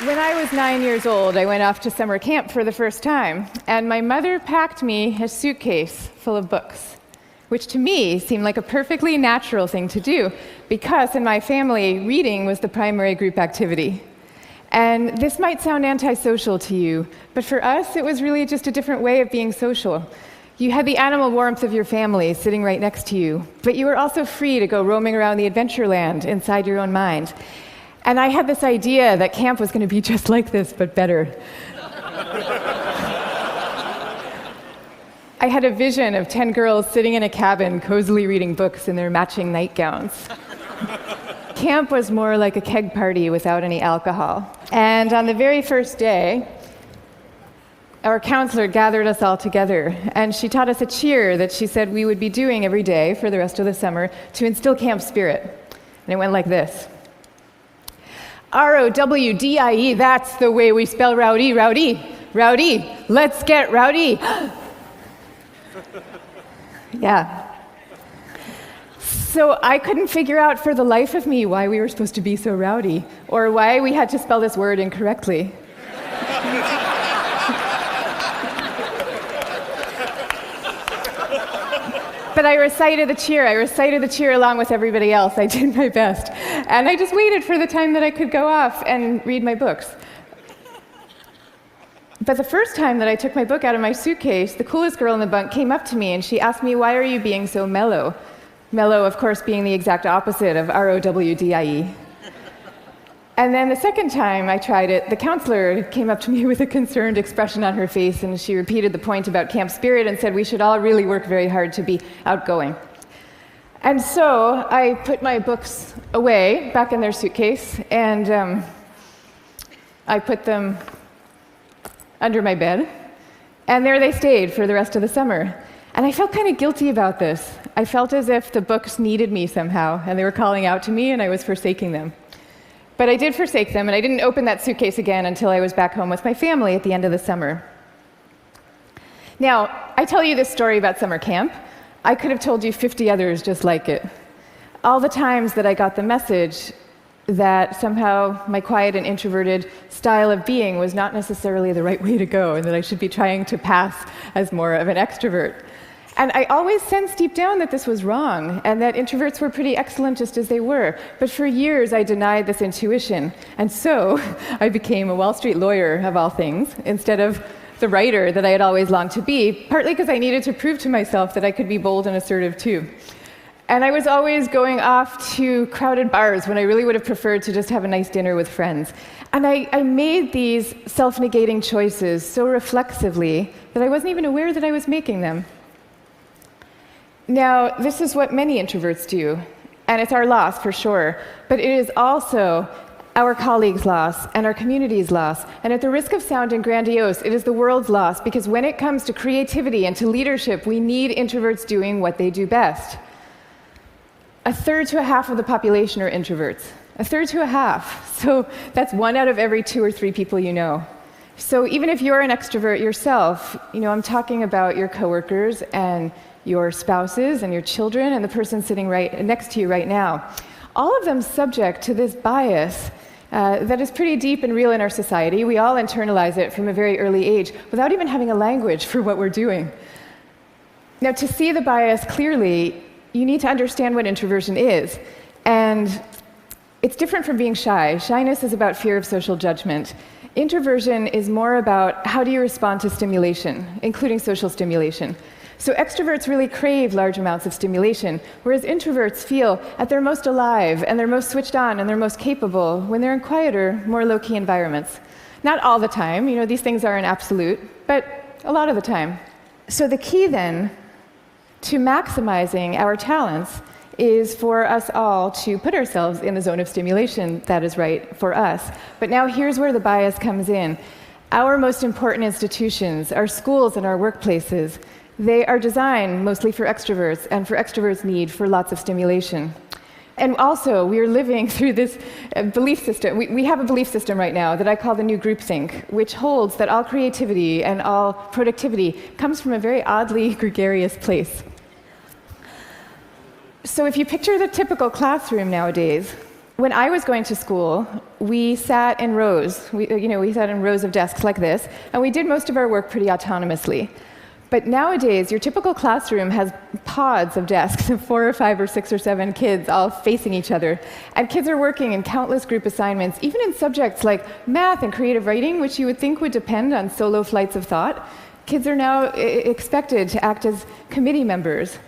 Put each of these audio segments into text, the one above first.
When I was 9 years old, I went off to summer camp for the first time, and my mother packed me a suitcase full of books, which to me seemed like a perfectly natural thing to do, because in my family, reading was the primary group activity. And this might sound antisocial to you, but for us, it was really just a different way of being social. You had the animal warmth of your family sitting right next to you, but you were also free to go roaming around the adventure land inside your own mind. And I had this idea that camp was going to be just like this, but better. I had a vision of 10 girls sitting in a cabin, cozily reading books in their matching nightgowns. Camp was more like a keg party without any alcohol. And on the very first day, our counselor gathered us all together, and she taught us a cheer that she said we would be doing every day for the rest of the summer to instill camp spirit. And it went like this. R-O-W-D-I-E, that's the way we spell rowdy, rowdy, rowdy, let's get rowdy. Yeah. So I couldn't figure out for the life of me why we were supposed to be so rowdy, or why we had to spell this word incorrectly. But I recited the cheer along with everybody else. I did my best. And I just waited for the time that I could go off and read my books. But the first time that I took my book out of my suitcase, the coolest girl in the bunk came up to me and she asked me, "Why are you being so mellow?" Mellow, of course, being the exact opposite of R-O-W-D-I-E. And then the second time I tried it, the counselor came up to me with a concerned expression on her face, and she repeated the point about camp spirit and said we should all really work very hard to be outgoing. And so I put my books away, back in their suitcase, and I put them under my bed, and there they stayed for the rest of the summer. And I felt kind of guilty about this. I felt as if the books needed me somehow, and they were calling out to me, and I was forsaking them. But I did forsake them, and I didn't open that suitcase again until I was back home with my family at the end of the summer. Now, I tell you this story about summer camp. I could have told you 50 others just like it. All the times that I got the message that somehow my quiet and introverted style of being was not necessarily the right way to go, and that I should be trying to pass as more of an extrovert. And I always sensed deep down that this was wrong, and that introverts were pretty excellent just as they were. But for years, I denied this intuition. And so I became a Wall Street lawyer, of all things, instead of the writer that I had always longed to be, partly because I needed to prove to myself that I could be bold and assertive too. And I was always going off to crowded bars when I really would have preferred to just have a nice dinner with friends. And I made these self-negating choices so reflexively that I wasn't even aware that I was making them. Now, this is what many introverts do, and it's our loss for sure, but it is also our colleagues' loss and our community's loss, and at the risk of sounding grandiose, it is the world's loss, because when it comes to creativity and to leadership, we need introverts doing what they do best. A third to a half of the population are introverts. A third to a half. So that's 1 out of every 2 or 3 people you know. So even if you're an extrovert yourself, I'm talking about your coworkers and your spouses and your children and the person sitting right next to you right now. All of them subject to this bias that is pretty deep and real in our society. We all internalize it from a very early age without even having a language for what we're doing. Now, to see the bias clearly, you need to understand what introversion is. And it's different from being shy. Shyness is about fear of social judgment. Introversion is more about how do you respond to stimulation, including social stimulation. So extroverts really crave large amounts of stimulation, whereas introverts feel at their most alive and they're most switched on and they're most capable when they're in quieter, more low-key environments. Not all the time, these things are an absolute, but a lot of the time. So the key then to maximizing our talents is for us all to put ourselves in the zone of stimulation that is right for us. But now here's where the bias comes in. Our most important institutions, our schools and our workplaces, they are designed mostly for extroverts, and for extroverts' need for lots of stimulation. And also, we are living through this belief system. We have a belief system right now that I call the new groupthink, which holds that all creativity and all productivity comes from a very oddly gregarious place. So if you picture the typical classroom nowadays, when I was going to school, we sat in rows. We sat in rows of desks like this, and we did most of our work pretty autonomously. But nowadays, your typical classroom has pods of desks of 4 or 5 or 6 or 7 kids all facing each other. And kids are working in countless group assignments, even in subjects like math and creative writing, which you would think would depend on solo flights of thought. Kids are now expected to act as committee members.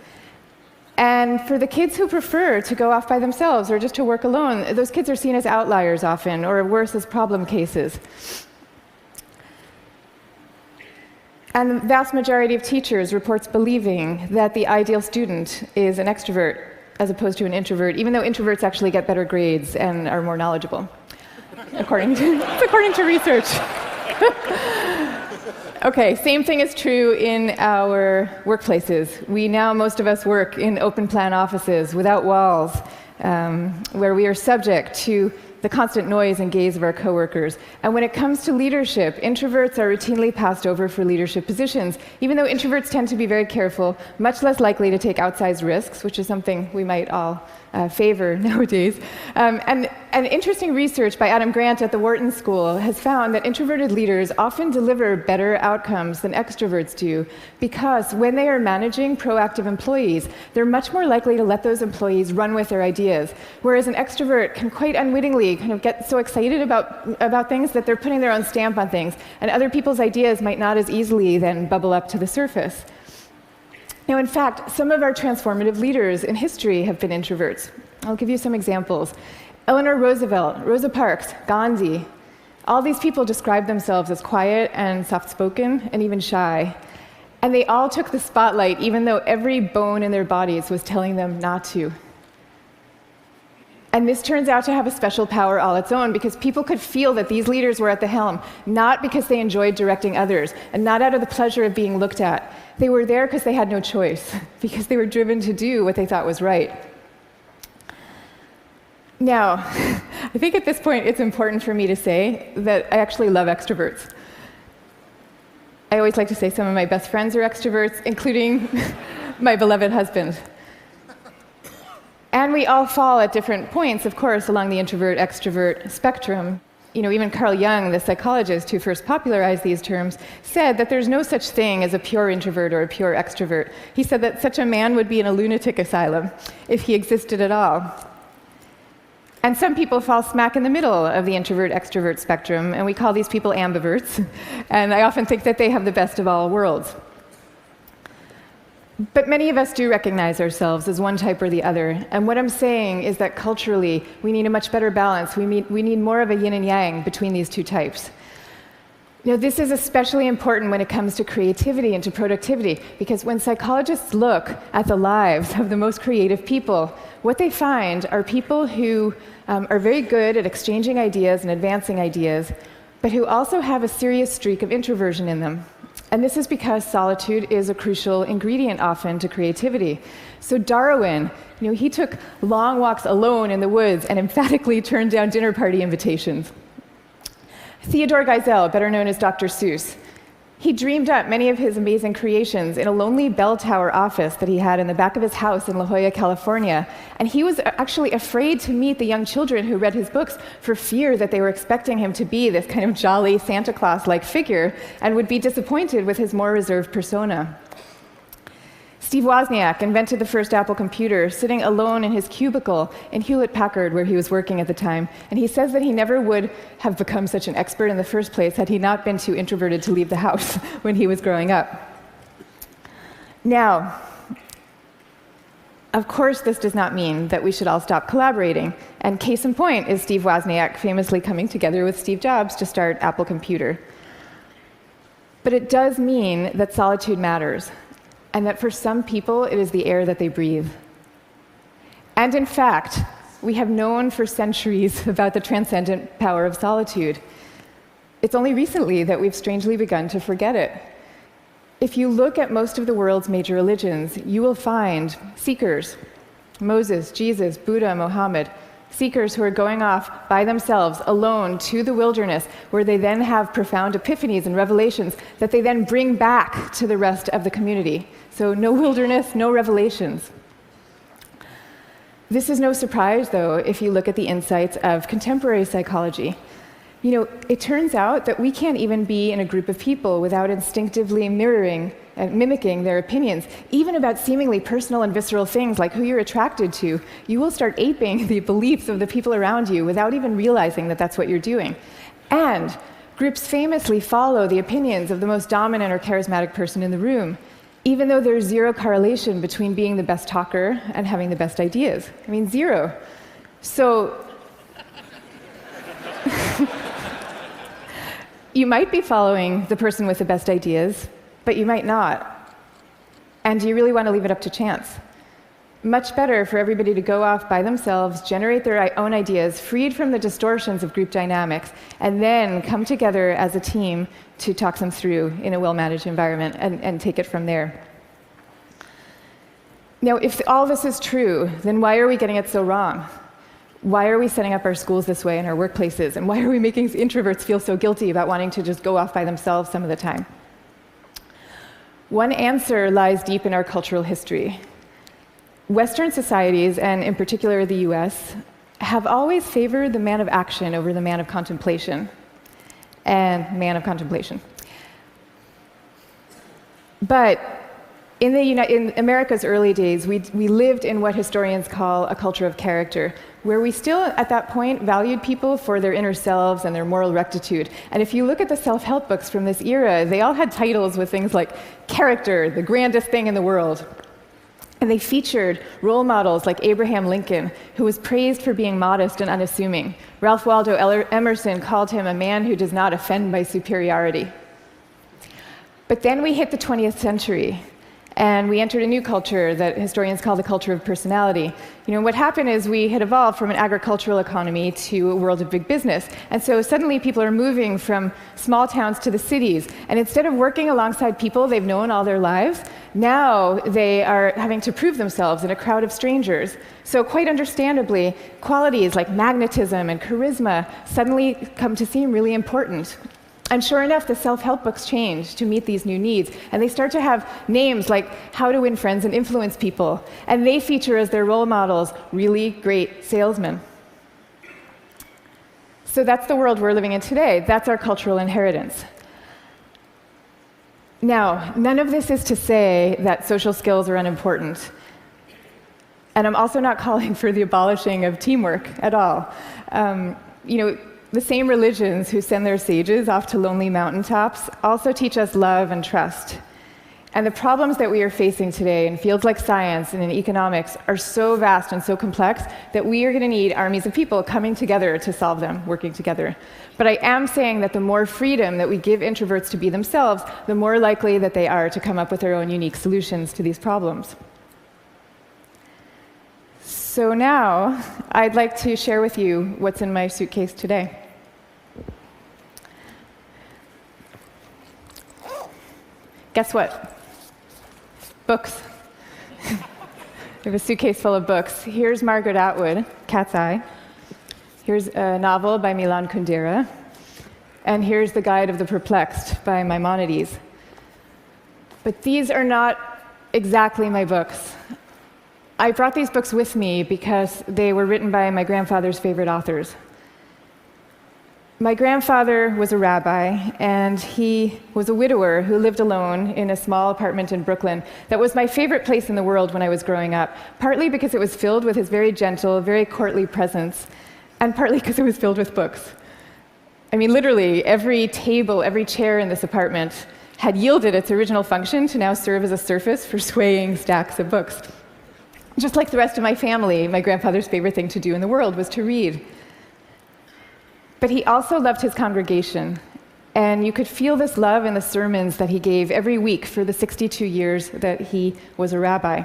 And for the kids who prefer to go off by themselves or just to work alone, those kids are seen as outliers often, or worse, as problem cases. And the vast majority of teachers reports believing that the ideal student is an extrovert as opposed to an introvert, even though introverts actually get better grades and are more knowledgeable, according to research. Okay, same thing is true in our workplaces. Most of us work in open plan offices without walls, where we are subject to the constant noise and gaze of our coworkers. And when it comes to leadership, introverts are routinely passed over for leadership positions, even though introverts tend to be very careful, much less likely to take outsized risks, which is something we might all favor nowadays. And interesting research by Adam Grant at the Wharton School has found that introverted leaders often deliver better outcomes than extroverts do, because when they are managing proactive employees, they're much more likely to let those employees run with their ideas, whereas an extrovert can quite unwittingly kind of get so excited about things that they're putting their own stamp on things, and other people's ideas might not as easily then bubble up to the surface. Now, in fact, some of our transformative leaders in history have been introverts. I'll give you some examples. Eleanor Roosevelt, Rosa Parks, Gandhi. All these people describe themselves as quiet and soft-spoken and even shy. And they all took the spotlight, even though every bone in their bodies was telling them not to. And this turns out to have a special power all its own, because people could feel that these leaders were at the helm, not because they enjoyed directing others, and not out of the pleasure of being looked at. They were there because they had no choice, because they were driven to do what they thought was right. Now, I think at this point it's important for me to say that I actually love extroverts. I always like to say some of my best friends are extroverts, including my beloved husband. And we all fall at different points, of course, along the introvert-extrovert spectrum. Even Carl Jung, the psychologist who first popularized these terms, said that there's no such thing as a pure introvert or a pure extrovert. He said that such a man would be in a lunatic asylum if he existed at all. And some people fall smack in the middle of the introvert-extrovert spectrum, and we call these people ambiverts. And I often think that they have the best of all worlds. But many of us do recognize ourselves as one type or the other. And what I'm saying is that culturally, we need a much better balance. We need more of a yin and yang between these two types. This is especially important when it comes to creativity and to productivity, because when psychologists look at the lives of the most creative people, what they find are people who are very good at exchanging ideas and advancing ideas, but who also have a serious streak of introversion in them. And this is because solitude is a crucial ingredient often to creativity. So Darwin, he took long walks alone in the woods and emphatically turned down dinner party invitations. Theodore Geisel, better known as Dr. Seuss, he dreamed up many of his amazing creations in a lonely bell tower office that he had in the back of his house in La Jolla, California. And he was actually afraid to meet the young children who read his books for fear that they were expecting him to be this kind of jolly Santa Claus-like figure and would be disappointed with his more reserved persona. Steve Wozniak invented the first Apple computer, sitting alone in his cubicle in Hewlett-Packard, where he was working at the time. And he says that he never would have become such an expert in the first place had he not been too introverted to leave the house when he was growing up. Now, of course, this does not mean that we should all stop collaborating. And case in point is Steve Wozniak famously coming together with Steve Jobs to start Apple Computer. But it does mean that solitude matters, and that for some people, it is the air that they breathe. And in fact, we have known for centuries about the transcendent power of solitude. It's only recently that we've strangely begun to forget it. If you look at most of the world's major religions, you will find seekers, Moses, Jesus, Buddha, Mohammed, seekers who are going off by themselves, alone, to the wilderness, where they then have profound epiphanies and revelations that they then bring back to the rest of the community. So no wilderness, no revelations. This is no surprise, though, if you look at the insights of contemporary psychology. It turns out that we can't even be in a group of people without instinctively mirroring and mimicking their opinions, even about seemingly personal and visceral things like who you're attracted to. You will start aping the beliefs of the people around you without even realizing that that's what you're doing. And groups famously follow the opinions of the most dominant or charismatic person in the room, even though there's zero correlation between being the best talker and having the best ideas. Zero. So you might be following the person with the best ideas, but you might not. And do you really want to leave it up to chance? Much better for everybody to go off by themselves, generate their own ideas, freed from the distortions of group dynamics, and then come together as a team to talk them through in a well-managed environment and take it from there. Now, if all this is true, then why are we getting it so wrong? Why are we setting up our schools this way and our workplaces? And why are we making introverts feel so guilty about wanting to just go off by themselves some of the time? One answer lies deep in our cultural history. Western societies, and in particular the US, have always favored the man of action over the man of contemplation. But in America's early days, we lived in what historians call a culture of character, where we still, at that point, valued people for their inner selves and their moral rectitude. And if you look at the self-help books from this era, they all had titles with things like character, the grandest thing in the world. And they featured role models like Abraham Lincoln, who was praised for being modest and unassuming. Ralph Waldo Emerson called him a man who does not offend by superiority. But then we hit the 20th century, and we entered a new culture that historians call the culture of personality. What happened is we had evolved from an agricultural economy to a world of big business. And so suddenly people are moving from small towns to the cities. And instead of working alongside people they've known all their lives, now they are having to prove themselves in a crowd of strangers. So quite understandably, qualities like magnetism and charisma suddenly come to seem really important. And sure enough, the self-help books change to meet these new needs. And they start to have names like How to Win Friends and Influence People. And they feature as their role models really great salesmen. So that's the world we're living in today. That's our cultural inheritance. Now, none of this is to say that social skills are unimportant. And I'm also not calling for the abolishing of teamwork at all. The same religions who send their sages off to lonely mountaintops also teach us love and trust. And the problems that we are facing today in fields like science and in economics are so vast and so complex that we are going to need armies of people coming together to solve them, working together. But I am saying that the more freedom that we give introverts to be themselves, the more likely that they are to come up with their own unique solutions to these problems. So now, I'd like to share with you what's in my suitcase today. Guess what? Books. I have a suitcase full of books. Here's Margaret Atwood, Cat's Eye. Here's a novel by Milan Kundera. And here's The Guide of the Perplexed by Maimonides. But these are not exactly my books. I brought these books with me because they were written by my grandfather's favorite authors. My grandfather was a rabbi, and he was a widower who lived alone in a small apartment in Brooklyn that was my favorite place in the world when I was growing up, partly because it was filled with his very gentle, very courtly presence, and partly because it was filled with books. Literally, every table, every chair in this apartment had yielded its original function to now serve as a surface for swaying stacks of books. Just like the rest of my family, my grandfather's favorite thing to do in the world was to read. But he also loved his congregation, and you could feel this love in the sermons that he gave every week for the 62 years that he was a rabbi.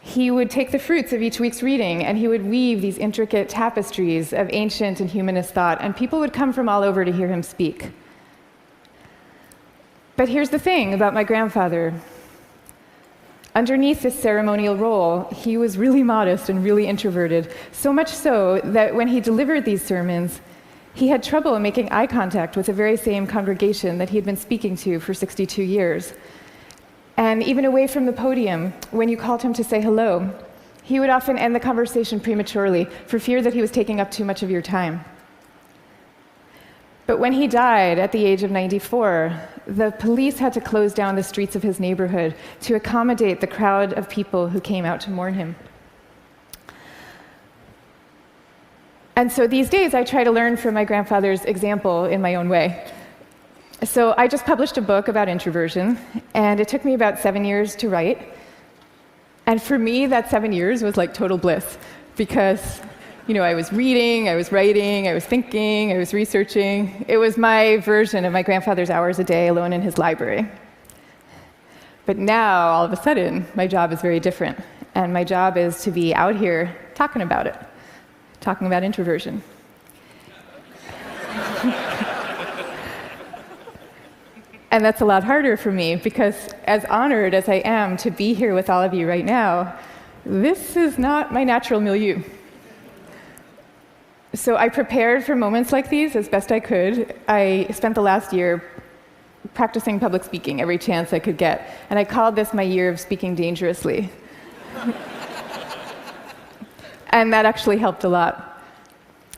He would take the fruits of each week's reading, and he would weave these intricate tapestries of ancient and humanist thought, and people would come from all over to hear him speak. But here's the thing about my grandfather. Underneath this ceremonial role, he was really modest and really introverted, so much so that when he delivered these sermons, he had trouble making eye contact with the very same congregation that he had been speaking to for 62 years. And even away from the podium, when you called him to say hello, he would often end the conversation prematurely for fear that he was taking up too much of your time. But when he died at the age of 94, the police had to close down the streets of his neighborhood to accommodate the crowd of people who came out to mourn him. And so these days, I try to learn from my grandfather's example in my own way. So I just published a book about introversion, and it took me about 7 years to write. And for me, that 7 years was like total bliss, because I was reading, I was writing, I was thinking, I was researching. It was my version of my grandfather's hours a day alone in his library. But now, all of a sudden, my job is very different. And my job is to be out here talking about it, talking about introversion. And that's a lot harder for me, because as honored as I am to be here with all of you right now, this is not my natural milieu. So I prepared for moments like these as best I could. I spent the last year practicing public speaking every chance I could get, and I called this my year of speaking dangerously. And that actually helped a lot.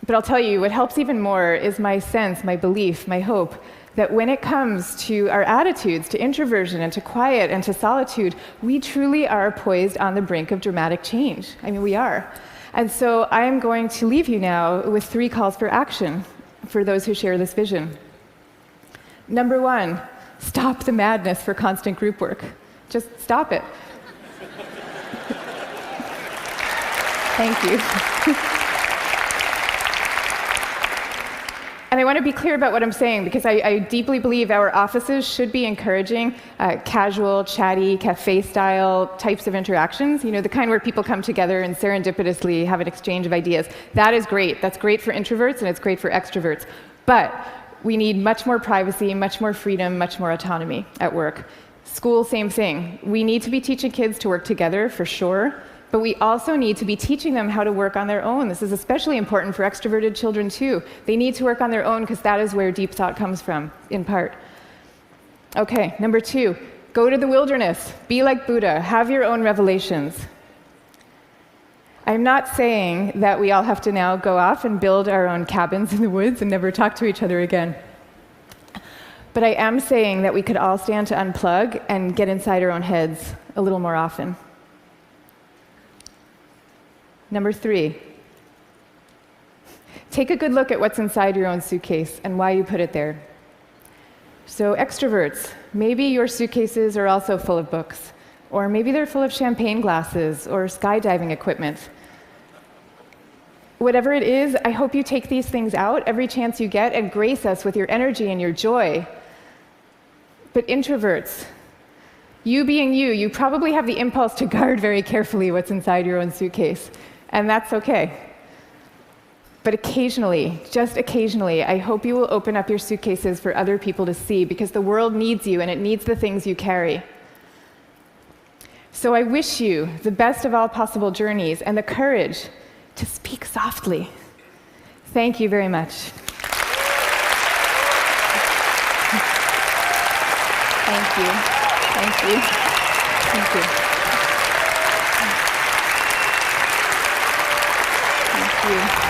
But I'll tell you, what helps even more is my sense, my belief, my hope that when it comes to our attitudes to introversion and to quiet and to solitude, we truly are poised on the brink of dramatic change. I mean, we are. And so I am going to leave you now with 3 calls for action for those who share this vision. Number 1, stop the madness for constant group work. Just stop it. Thank you. And I want to be clear about what I'm saying, because I deeply believe our offices should be encouraging casual, chatty, cafe-style types of interactions, the kind where people come together and serendipitously have an exchange of ideas. That is great. That's great for introverts, and it's great for extroverts. But we need much more privacy, much more freedom, much more autonomy at work. School, same thing. We need to be teaching kids to work together, for sure. But we also need to be teaching them how to work on their own. This is especially important for extroverted children, too. They need to work on their own because that is where deep thought comes from, in part. Okay, number 2, go to the wilderness. Be like Buddha. Have your own revelations. I'm not saying that we all have to now go off and build our own cabins in the woods and never talk to each other again. But I am saying that we could all stand to unplug and get inside our own heads a little more often. Number 3, take a good look at what's inside your own suitcase and why you put it there. So extroverts, maybe your suitcases are also full of books, or maybe they're full of champagne glasses or skydiving equipment. Whatever it is, I hope you take these things out every chance you get and grace us with your energy and your joy. But introverts, you being you probably have the impulse to guard very carefully what's inside your own suitcase. And that's okay. But occasionally, just occasionally, I hope you will open up your suitcases for other people to see, because the world needs you and it needs the things you carry. So I wish you the best of all possible journeys and the courage to speak softly. Thank you very much. Thank you. Thank you. Thank you. Thank you.